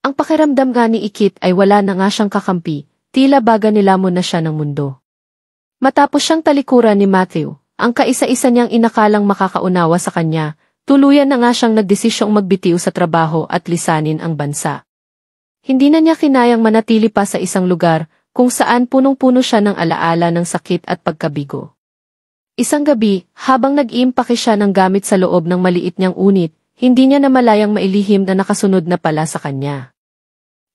Ang pakiramdam nga ni Ikit ay wala na nga siyang kakampi, tila baga nilamon na siya ng mundo. Matapos siyang talikuran ni Matthew, ang kaisa-isa niyang inakalang makakaunawa sa kanya, tuluyan na nga siyang nagdesisyong magbitiw sa trabaho at lisanin ang bansa. Hindi na niya kinayang manatili pa sa isang lugar kung saan punong-puno siya ng alaala ng sakit at pagkabigo. Isang gabi, habang nag-iimpake siya ng gamit sa loob ng maliit niyang unit, hindi niya namalayang mailihim na nakasunod na pala sa kanya.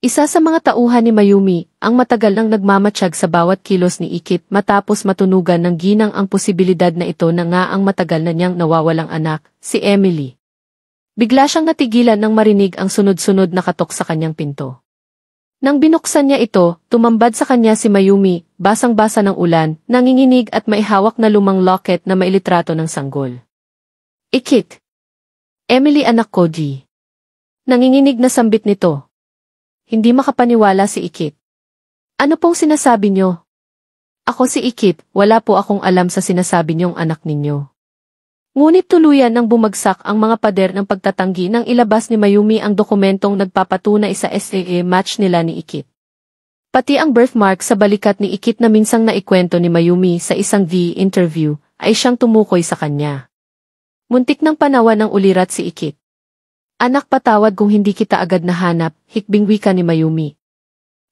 Isa sa mga tauhan ni Mayumi, ang matagal nang nagmamatsyag sa bawat kilos ni Ikit matapos matunugan ng ginang ang posibilidad na ito na nga ang matagal na niyang nawawalang anak, si Emily. Bigla siyang natigilan nang marinig ang sunod-sunod na katok sa kanyang pinto. Nang binuksan niya ito, tumambad sa kanya si Mayumi, basang-basa ng ulan, nanginginig at may hawak na lumang locket na may litrato ng sanggol. Ikit! Emily anak ko, G. Nanginginig na sambit nito. Hindi makapaniwala si Ikit. Ano pong sinasabi niyo? Ako si Ikit, wala po akong alam sa sinasabi niyong anak ninyo. Ngunit tuluyan nang bumagsak ang mga pader ng pagtatanggi nang ilabas ni Mayumi ang dokumentong nagpapatunay sa SAA match nila ni Ikit. Pati ang birthmark sa balikat ni Ikit na minsang naikwento ni Mayumi sa isang V interview ay siyang tumukoy sa kanya. Muntik ng panawan ng ulirat si Ikit. Anak, patawad kung hindi kita agad nahanap, hikbing wika ni Mayumi.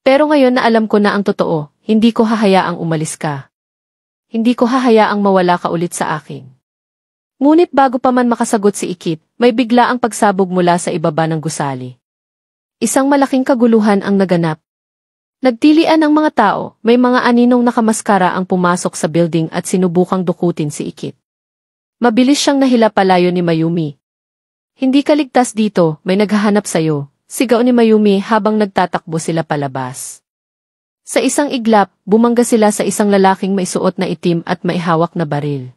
Pero ngayon na alam ko na ang totoo, hindi ko hahayaang umalis ka. Hindi ko hahayaang mawala ka ulit sa akin. Ngunit bago pa man makasagot si Ikit, may bigla ang pagsabog mula sa ibaba ng gusali. Isang malaking kaguluhan ang naganap. Nagtilian ang mga tao, may mga aninong nakamaskara ang pumasok sa building at sinubukang dukutin si Ikit. Mabilis siyang nahilapalayo ni Mayumi. Hindi ka ligtas dito, may naghahanap sayo, sigaw ni Mayumi habang nagtatakbo sila palabas. Sa isang iglap, bumangga sila sa isang lalaking may suot na itim at may hawak na baril.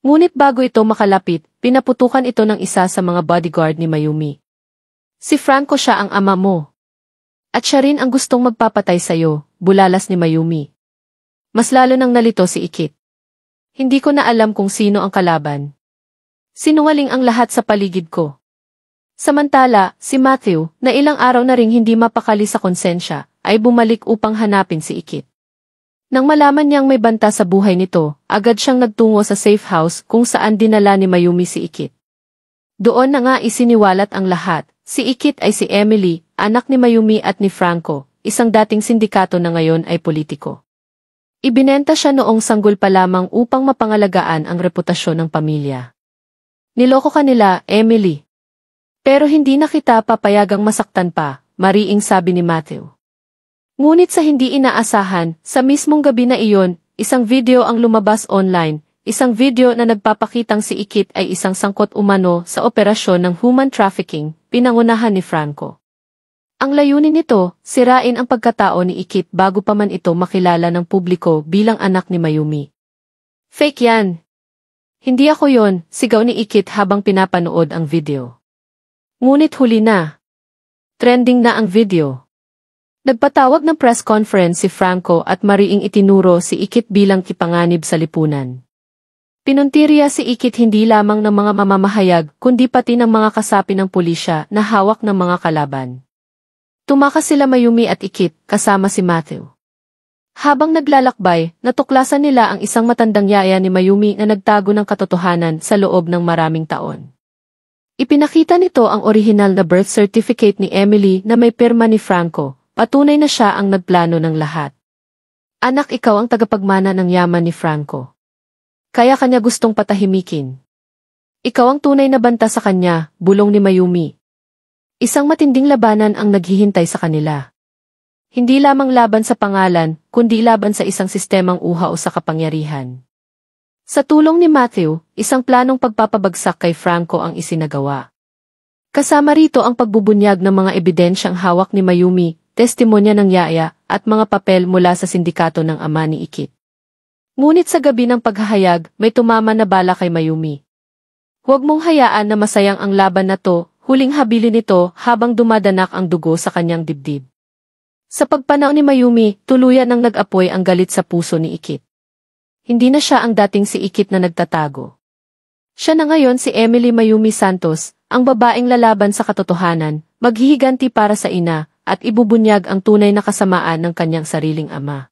Ngunit bago ito makalapit, pinaputukan ito ng isa sa mga bodyguard ni Mayumi. Si Franco, siya ang ama mo. At siya rin ang gustong magpapatay sa'yo, bulalas ni Mayumi. Mas lalo nang nalito si Ikit. Hindi ko na alam kung sino ang kalaban. Sinungaling ang lahat sa paligid ko. Samantala, si Matthew, na ilang araw na ring hindi mapakali sa konsensya, ay bumalik upang hanapin si Ikit. Nang malaman niyang may banta sa buhay nito, agad siyang nagtungo sa safe house kung saan dinala ni Mayumi si Ikit. Doon na nga isiniwalat ang lahat, si Ikit ay si Emily, anak ni Mayumi at ni Franco, isang dating sindikato na ngayon ay politiko. Ibinenta siya noong sanggol pa lamang upang mapangalagaan ang reputasyon ng pamilya. Niloko ka nila, Emily. Pero hindi na kita papayagang masaktan pa, mariing sabi ni Matthew. Ngunit sa hindi inaasahan, sa mismong gabi na iyon, isang video ang lumabas online, isang video na nagpapakitang si Ikit ay isang sangkot umano sa operasyon ng human trafficking, pinangunahan ni Franco. Ang layunin nito, sirain ang pagkatao ni Ikit bago pa man ito makilala ng publiko bilang anak ni Mayumi. Fake yan. Hindi ako yon, sigaw ni Ikit habang pinapanood ang video. Ngunit huli na. Trending na ang video. Nagpatawag ng press conference si Franco at mariing itinuro si Ikit bilang kipanganib sa lipunan. Pinuntirya si Ikit hindi lamang ng mga mamamahayag kundi pati ng mga kasapi ng pulisya na hawak ng mga kalaban. Tumakas sila Mayumi at Ikit kasama si Matthew. Habang naglalakbay, natuklasan nila ang isang matandang yaya ni Mayumi na nagtago ng katotohanan sa loob ng maraming taon. Ipinakita nito ang orihinal na birth certificate ni Emily na may pirma ni Franco. Patunay na siya ang nagplano ng lahat. Anak, ikaw ang tagapagmana ng yaman ni Franco. Kaya kanya gustong patahimikin. Ikaw ang tunay na banta sa kanya, bulong ni Mayumi. Isang matinding labanan ang naghihintay sa kanila. Hindi lamang laban sa pangalan, kundi laban sa isang sistemang uhaw sa kapangyarihan. Sa tulong ni Matthew, isang planong pagpapabagsak kay Franco ang isinagawa. Kasama rito ang pagbubunyag ng mga ebidensyang hawak ni Mayumi, testimonya ng yaya, at mga papel mula sa sindikato ng ama ni Ikit. Ngunit sa gabi ng paghahayag, may tumama na bala kay Mayumi. Huwag mong hayaan na masayang ang laban na to, huling habilin nito habang dumadanak ang dugo sa kanyang dibdib. Sa pagpanaw ni Mayumi, tuluyan nang nag-apoy ang galit sa puso ni Ikit. Hindi na siya ang dating si Ikit na nagtatago. Siya na ngayon si Emily Mayumi Santos, ang babaeng lalaban sa katotohanan, maghihiganti para sa ina, at ibubunyag ang tunay na kasamaan ng kanyang sariling ama.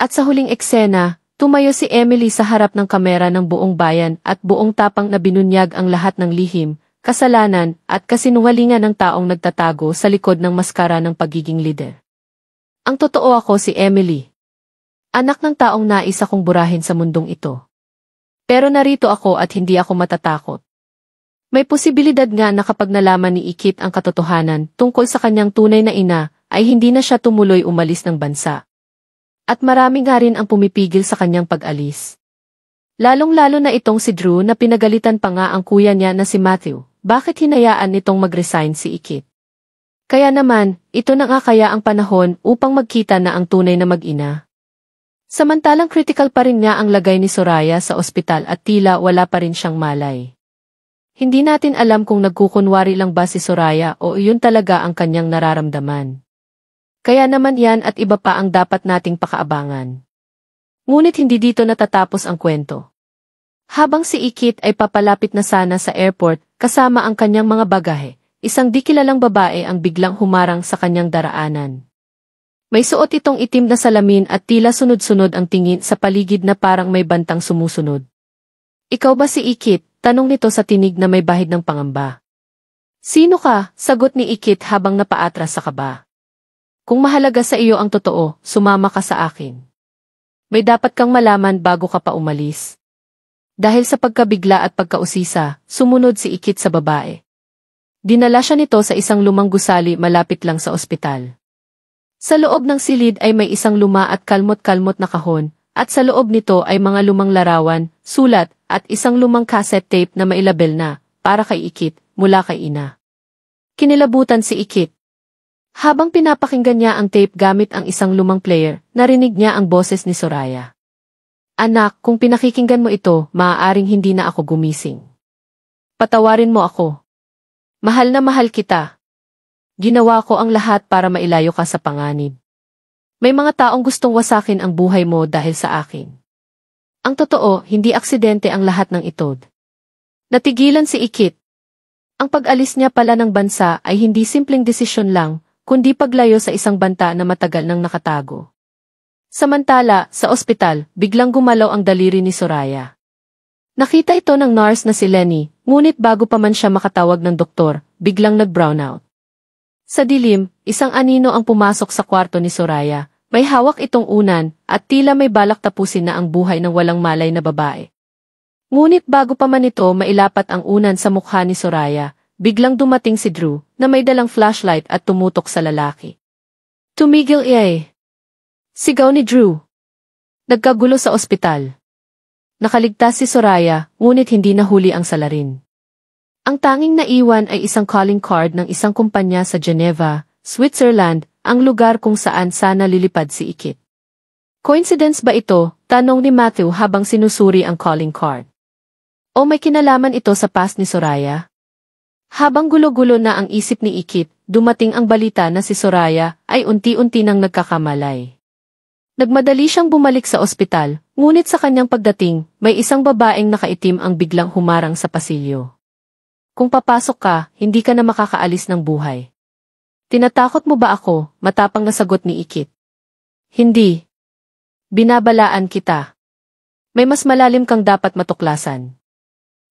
At sa huling eksena, tumayo si Emily sa harap ng kamera ng buong bayan at buong tapang na binunyag ang lahat ng lihim, kasalanan, at kasinungalingan ng taong nagtatago sa likod ng maskara ng pagiging lider. Ang totoo, ako si Emily. Anak ng taong nais akong burahin sa mundong ito. Pero narito ako at hindi ako matatakot. May posibilidad nga na kapag nalaman ni Ikit ang katotohanan tungkol sa kanyang tunay na ina, ay hindi na siya tumuloy umalis ng bansa. At marami nga rin ang pumipigil sa kanyang pag-alis. Lalong-lalo na itong si Drew na pinagalitan pa nga ang kuya niya na si Matthew. Bakit hinayaan nitong mag-resign si Ikit? Kaya naman, ito na nga kaya ang panahon upang magkita na ang tunay na mag-ina. Samantalang critical pa rin nga ang lagay ni Soraya sa ospital at tila wala pa rin siyang malay. Hindi natin alam kung nagkukunwari lang ba si Soraya o iyon talaga ang kanyang nararamdaman. Kaya naman yan at iba pa ang dapat nating pakaabangan. Ngunit hindi dito natatapos ang kwento. Habang si Ikit ay papalapit na sana sa airport kasama ang kanyang mga bagahe, isang di kilalang babae ang biglang humarang sa kanyang daraanan. May suot itong itim na salamin at tila sunod-sunod ang tingin sa paligid na parang may bantang sumusunod. Ikaw ba si Ikit? Tanong nito sa tinig na may bahid ng pangamba. Sino ka? Sagot ni Ikit habang napaatras sa kaba. Kung mahalaga sa iyo ang totoo, sumama ka sa akin. May dapat kang malaman bago ka pa umalis. Dahil sa pagkabigla at pagkausisa, sumunod si Ikit sa babae. Dinala siya nito sa isang lumang gusali malapit lang sa ospital. Sa loob ng silid ay may isang luma at kalmot-kalmot na kahon, at sa loob nito ay mga lumang larawan, sulat, at isang lumang cassette tape na mailabel na, para kay Ikit, mula kay ina. Kinilabutan si Ikit. Habang pinapakinggan niya ang tape gamit ang isang lumang player, narinig niya ang boses ni Soraya. Anak, kung pinakikinggan mo ito, maaaring hindi na ako gumising. Patawarin mo ako. Mahal na mahal kita. Ginawa ko ang lahat para mailayo ka sa panganib. May mga taong gustong wasakin ang buhay mo dahil sa akin. Ang totoo, hindi aksidente ang lahat ng ito. Natigilan si Ikit. Ang pag-alis niya pala ng bansa ay hindi simpleng desisyon lang, kundi paglayo sa isang banta na matagal nang nakatago. Samantala, sa ospital, biglang gumalaw ang daliri ni Soraya. Nakita ito ng nurse na si Lenny, ngunit bago pa man siya makatawag ng doktor, biglang nag-brownout. Sa dilim, isang anino ang pumasok sa kwarto ni Soraya. May hawak itong unan, at tila may balak tapusin na ang buhay ng walang malay na babae. Ngunit bago pa man ito mailapat ang unan sa mukha ni Soraya, biglang dumating si Drew, na may dalang flashlight at tumutok sa lalaki. Tumigil iyay! Sigaw ni Drew. Nagkagulo sa ospital. Nakaligtas si Soraya, ngunit hindi nahuli ang salarin. Ang tanging naiwan ay isang calling card ng isang kumpanya sa Geneva, Switzerland, ang lugar kung saan sana lilipad si Ikit. Coincidence ba ito? Tanong ni Matthew habang sinusuri ang calling card. O may kinalaman ito sa past ni Soraya? Habang gulo-gulo na ang isip ni Ikit, dumating ang balita na si Soraya ay unti-unti nang nagkakamalay. Nagmadali siyang bumalik sa ospital, ngunit sa kanyang pagdating, may isang babaeng nakaitim ang biglang humarang sa pasilyo. Kung papasok ka, hindi ka na makakaalis ng buhay. Tinatakot mo ba ako? Matapang na sagot ni Ikit. Hindi. Binabalaan kita. May mas malalim kang dapat matuklasan.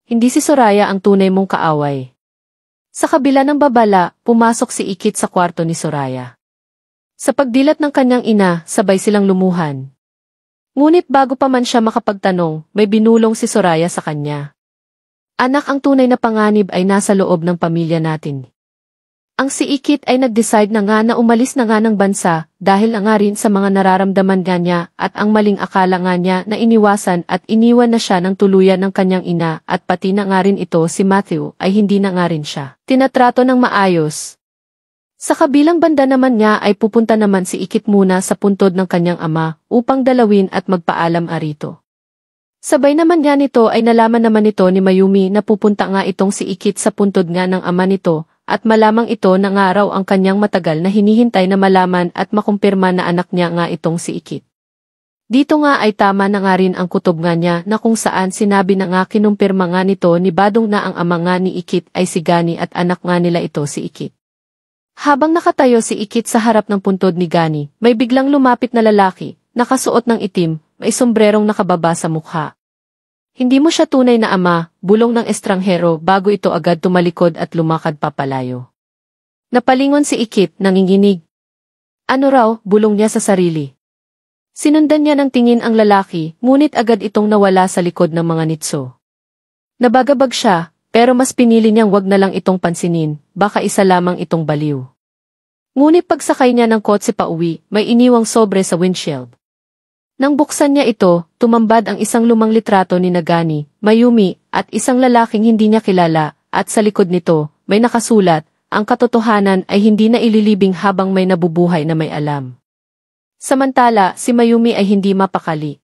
Hindi si Soraya ang tunay mong kaaway. Sa kabila ng babala, pumasok si Ikit sa kwarto ni Soraya. Sa pagdilat ng kanyang ina, sabay silang lumuhan. Ngunit bago pa man siya makapagtanong, may binulong si Soraya sa kanya. Anak, ang tunay na panganib ay nasa loob ng pamilya natin. Ang si Ikit ay nag-decide na nga na umalis na nga ng bansa dahil na nga rin sa mga nararamdaman nga niya at ang maling akala nga niya na iniwasan at iniwan na siya ng tuluyan ng kanyang ina at pati na nga rin ito si Matthew ay hindi na nga rin siya tinatrato ng maayos. Sa kabilang banda naman niya ay pupunta naman si Ikit muna sa puntod ng kanyang ama upang dalawin at magpaalam arito. Sabay naman niya nito ay nalaman naman nito ni Mayumi na pupunta nga itong si Ikit sa puntod nga ng ama nito at malamang ito na nga raw ang kanyang matagal na hinihintay na malaman at makumpirma na anak niya nga itong si Ikit. Dito nga ay tama na nga rin ang kutob nga niya na kung saan sinabi na nga kinumpirma nga nito ni Badong na ang ama nga ni Ikit ay si Gani at anak nga nila ito si Ikit. Habang nakatayo si Ikit sa harap ng puntod ni Gani, may biglang lumapit na lalaki, nakasuot ng itim, may sombrerong nakababa sa mukha. Hindi mo siya tunay na ama, bulong ng estranghero bago ito agad tumalikod at lumakad papalayo. Napalingon si Ikit, nanginginig. Ano raw, bulong niya sa sarili. Sinundan niya ng tingin ang lalaki, ngunit agad itong nawala sa likod ng mga nitso. Nabagabag siya, pero mas pinili niyang wag na lang itong pansinin, baka isa lamang itong baliw. Ngunit pagsakay niya ng kotse pauwi, may iniwang sobre sa windshield. Nang buksan niya ito, tumambad ang isang lumang litrato ni Gani, Mayumi, at isang lalaking hindi niya kilala, at sa likod nito, may nakasulat, ang katotohanan ay hindi na ililibing habang may nabubuhay na may alam. Samantala, si Mayumi ay hindi mapakali.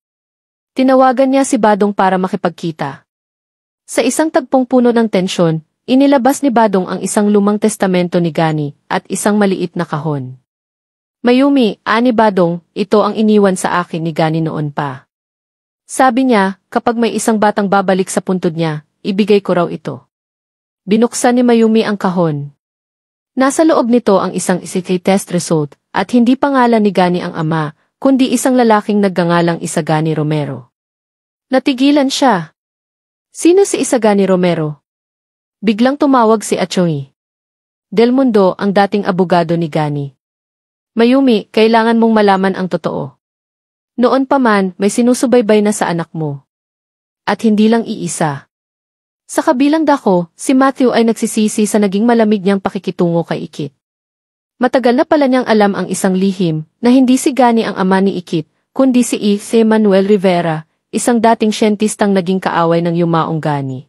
Tinawagan niya si Badong para makipagkita. Sa isang tagpong puno ng tensyon, inilabas ni Badong ang isang lumang testamento ni Gani at isang maliit na kahon. Mayumi, ani Badong, ito ang iniwan sa akin ni Gani noon pa. Sabi niya, kapag may isang batang babalik sa puntod niya, ibigay ko raw ito. Binuksan ni Mayumi ang kahon. Nasa loob nito ang isang psychiatric test result at hindi pangalan ni Gani ang ama, kundi isang lalaking nagngangalang Isagani Romero. Natigilan siya. Sino si Isagani Romero? Biglang tumawag si Achoy Del Mundo, ang dating abogado ni Gani. Mayumi, kailangan mong malaman ang totoo. Noon pa man, may sinusubaybay na sa anak mo. At hindi lang iisa. Sa kabilang dako, si Matthew ay nagsisisi sa naging malamig niyang pakikitungo kay Ikit. Matagal na pala niyang alam ang isang lihim, na hindi si Gani ang ama ni Ikit, kundi si E. Manuel Rivera, isang dating siyentistang naging kaaway ng yumaong Gani.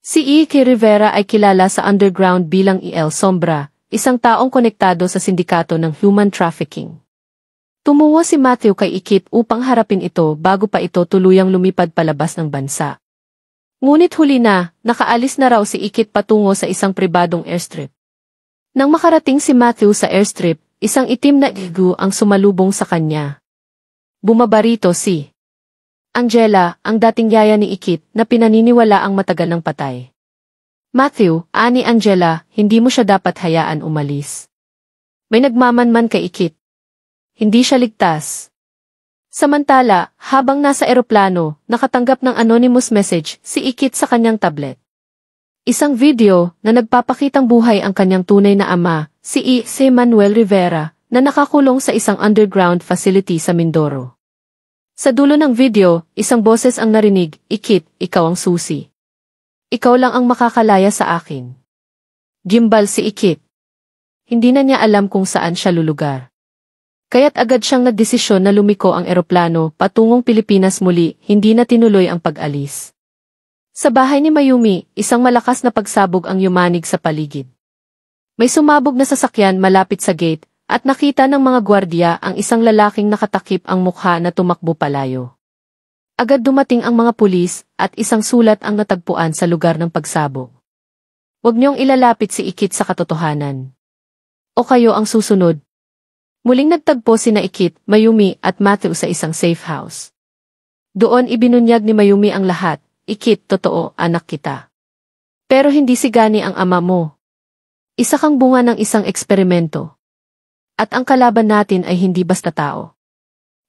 Si E. Rivera ay kilala sa underground bilang El Sombra, isang taong konektado sa sindikato ng human trafficking. Tumuwa si Matthew kay Ikit upang harapin ito bago pa ito tuluyang lumipad palabas ng bansa. Ngunit huli na, nakaalis na raw si Ikit patungo sa isang pribadong airstrip. Nang makarating si Matthew sa airstrip, isang itim na igu ang sumalubong sa kanya. Bumaba rito si Angela, ang dating yaya ni Ikit na pinaniniwala ang matagal ng patay. Matthew, ani Angela, hindi mo siya dapat hayaan umalis. May nagmamanman kay Ikit. Hindi siya ligtas. Samantala, habang nasa eroplano, nakatanggap ng anonymous message si Ikit sa kanyang tablet. Isang video na nagpapakitang buhay ang kanyang tunay na ama, si E. Manuel Rivera, na nakakulong sa isang underground facility sa Mindoro. Sa dulo ng video, isang boses ang narinig, Ikit, ikaw ang susi. Ikaw lang ang makakalaya sa akin. Gimbal si Ikit. Hindi na niya alam kung saan siya lulugar. Kaya't agad siyang nagdesisyon na lumiko ang eroplano patungong Pilipinas muli, hindi na tinuloy ang pag-alis. Sa bahay ni Mayumi, isang malakas na pagsabog ang yumanig sa paligid. May sumabog na sasakyan malapit sa gate, at nakita ng mga gwardiya ang isang lalaking nakatakip ang mukha na tumakbo palayo. Agad dumating ang mga pulis at isang sulat ang natagpuan sa lugar ng pagsabog. Huwag niyong ilalapit si Ikit sa katotohanan. O kayo ang susunod. Muling nagtagpo sina Ikit, Mayumi at Matthew sa isang safe house. Doon ibinunyag ni Mayumi ang lahat, Ikit, totoo, anak kita. Pero hindi si Gani ang ama mo. Isa kang bunga ng isang eksperimento. At ang kalaban natin ay hindi basta tao.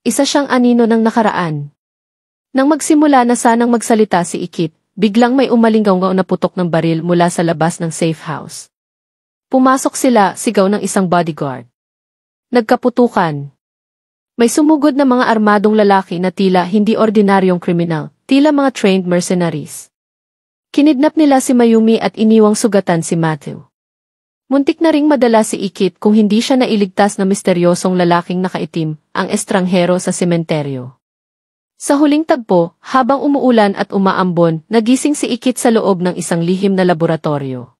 Isa siyang anino ng nakaraan. Nang magsimula na sanang magsalita si Ikit, biglang may umalinggaw na putok ng baril mula sa labas ng safe house. Pumasok sila, sigaw ng isang bodyguard. Nagkaputukan. May sumugod na mga armadong lalaki na tila hindi ordinaryong kriminal, tila mga trained mercenaries. Kinidnap nila si Mayumi at iniwang sugatan si Matthew. Muntik na ring madala si Ikit kung hindi siya nailigtas na misteryosong lalaking nakaitim, ang estranghero sa sementeryo. Sa huling tagpo, habang umuulan at umaambon, nagising si Ikit sa loob ng isang lihim na laboratorio.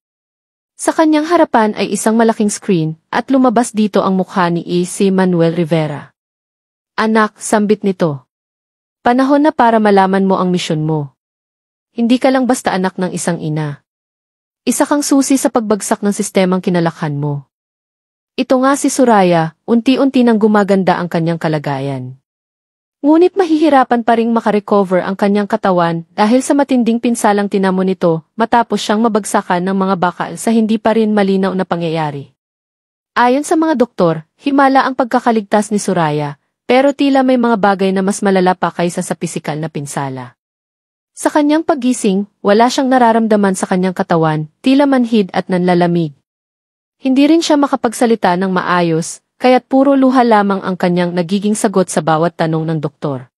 Sa kanyang harapan ay isang malaking screen, at lumabas dito ang mukha ni E. Manuel Rivera. Anak, sambit nito. Panahon na para malaman mo ang misyon mo. Hindi ka lang basta anak ng isang ina. Isa kang susi sa pagbagsak ng sistemang kinalakhan mo. Ito nga si Soraya, unti-unti nang gumaganda ang kanyang kalagayan. Ngunit mahihirapan pa ring makarecover ang kanyang katawan dahil sa matinding pinsalang tinamo nito matapos siyang mabagsakan ng mga bakal sa hindi pa rin malinaw na pangyayari. Ayon sa mga doktor, himala ang pagkakaligtas ni Soraya, pero tila may mga bagay na mas malala pa kaysa sa pisikal na pinsala. Sa kanyang paggising, wala siyang nararamdaman sa kanyang katawan, tila manhid at nanlalamig. Hindi rin siya makapagsalita ng maayos, kaya't puro luha lamang ang kanyang nagiging sagot sa bawat tanong ng doktor.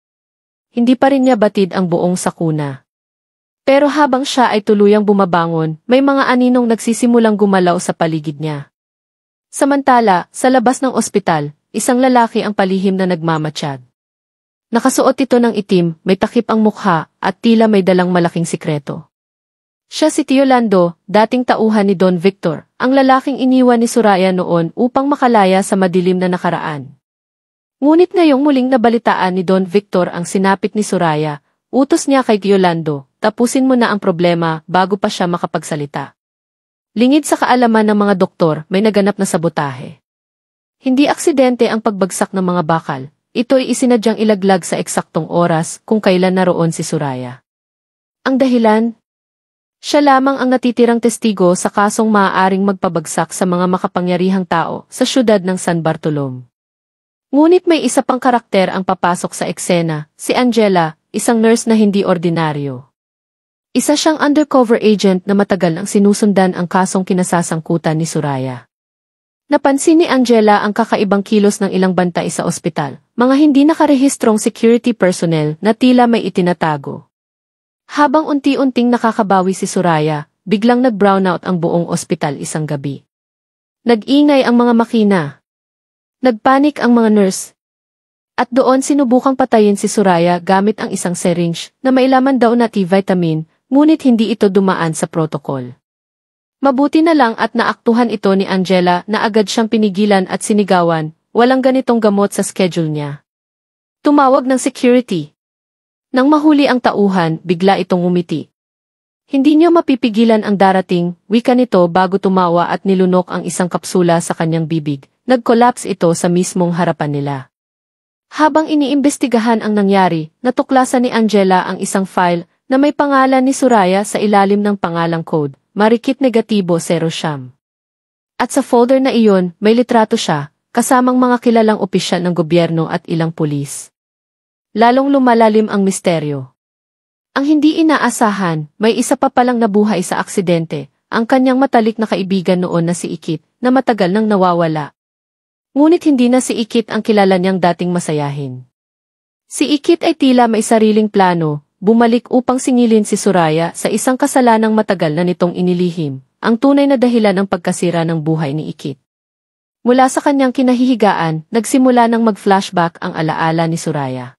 Hindi pa rin niya batid ang buong sakuna. Pero habang siya ay tuluyang bumabangon, may mga aninong nagsisimulang gumalaw sa paligid niya. Samantala, sa labas ng ospital, isang lalaki ang palihim na nagmamatsyag. Nakasuot ito ng itim, may takip ang mukha, at tila may dalang malaking sikreto. Siya si Tio Lando, dating tauhan ni Don Victor, ang lalaking iniwan ni Soraya noon upang makalaya sa madilim na nakaraan. Ngunit ngayong muling nabalitaan ni Don Victor ang sinapit ni Soraya, utos niya kay Tio Lando, tapusin mo na ang problema bago pa siya makapagsalita. Lingid sa kaalaman ng mga doktor, may naganap na sabotahe. Hindi aksidente ang pagbagsak ng mga bakal, ito'y isinadyang ilaglag sa eksaktong oras kung kailan naroon si Soraya. Ang dahilan? Siya lamang ang natitirang testigo sa kasong maaaring magpabagsak sa mga makapangyarihang tao sa syudad ng San Bartolome. Ngunit may isa pang karakter ang papasok sa eksena, si Angela, isang nurse na hindi ordinaryo. Isa siyang undercover agent na matagal nang sinusundan ang kasong kinasasangkutan ni Soraya. Napansin ni Angela ang kakaibang kilos ng ilang bantay sa ospital, mga hindi nakarehistrong security personnel na tila may itinatago. Habang unti-unting nakakabawi si Soraya, biglang nag-brownout ang buong ospital isang gabi. Nag-ingay ang mga makina. Nagpanik ang mga nurse. At doon sinubukang patayin si Soraya gamit ang isang syringe na may laman daw na T-vitamin, ngunit hindi ito dumaan sa protocol. Mabuti na lang at naaktuhan ito ni Angela na agad siyang pinigilan at sinigawan, walang ganitong gamot sa schedule niya. Tumawag ng security. Nang mahuli ang tauhan, bigla itong umiti. Hindi niyo mapipigilan ang darating, wika nito bago tumawa at nilunok ang isang kapsula sa kanyang bibig. Nag-collapse ito sa mismong harapan nila. Habang iniimbestigahan ang nangyari, natuklasan ni Angela ang isang file na may pangalan ni Soraya sa ilalim ng pangalang code, Marikit Negatibo 0 Siyam. At sa folder na iyon, may litrato siya, kasamang mga kilalang opisyal ng gobyerno at ilang pulis. Lalong lumalalim ang misteryo. Ang hindi inaasahan, may isa pa palang nabuhay sa aksidente, ang kanyang matalik na kaibigan noon na si Ikit, na matagal nang nawawala. Ngunit hindi na si Ikit ang kilala niyang dating masayahin. Si Ikit ay tila may sariling plano, bumalik upang singilin si Soraya sa isang kasalanang matagal na nitong inilihim, ang tunay na dahilan ng pagkasira ng buhay ni Ikit. Mula sa kanyang kinahihigaan, nagsimula ng mag-flashback ang alaala ni Soraya.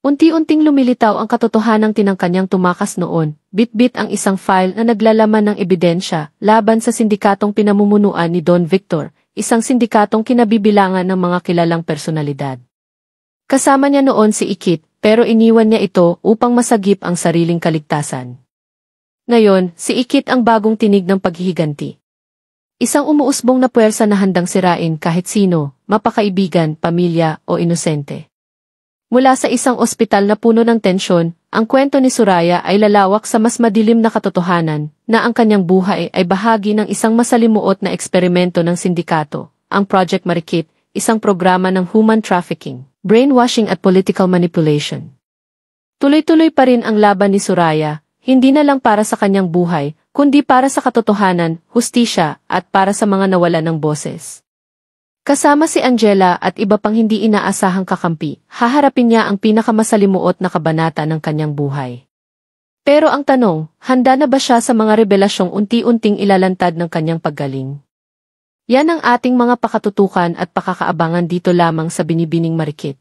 Unti-unting lumilitaw ang katotohanang tinangkanyang tumakas noon, bit-bit ang isang file na naglalaman ng ebidensya laban sa sindikatong pinamumunuan ni Don Victor, isang sindikatong kinabibilangan ng mga kilalang personalidad. Kasama niya noon si Ikit, pero iniwan niya ito upang masagip ang sariling kaligtasan. Ngayon, si Ikit ang bagong tinig ng paghihiganti. Isang umuusbong na puwersa na handang sirain kahit sino, mapakaibigan, pamilya o inosente. Mula sa isang ospital na puno ng tensyon, ang kwento ni Soraya ay lalawak sa mas madilim na katotohanan, na ang kanyang buhay ay bahagi ng isang masalimuot na eksperimento ng sindikato, ang Project Marikit, isang programa ng human trafficking, brainwashing at political manipulation. Tuloy-tuloy pa rin ang laban ni Soraya, hindi na lang para sa kanyang buhay, kundi para sa katotohanan, hustisya, at para sa mga nawalan ng boses. Kasama si Angela at iba pang hindi inaasahang kakampi, haharapin niya ang pinakamasalimuot na kabanata ng kanyang buhay. Pero ang tanong, handa na ba siya sa mga revelasyong unti-unting ilalantad ng kanyang paggaling? Yan ang ating mga pakatutukan at pakakaabangan dito lamang sa Binibining Marikit.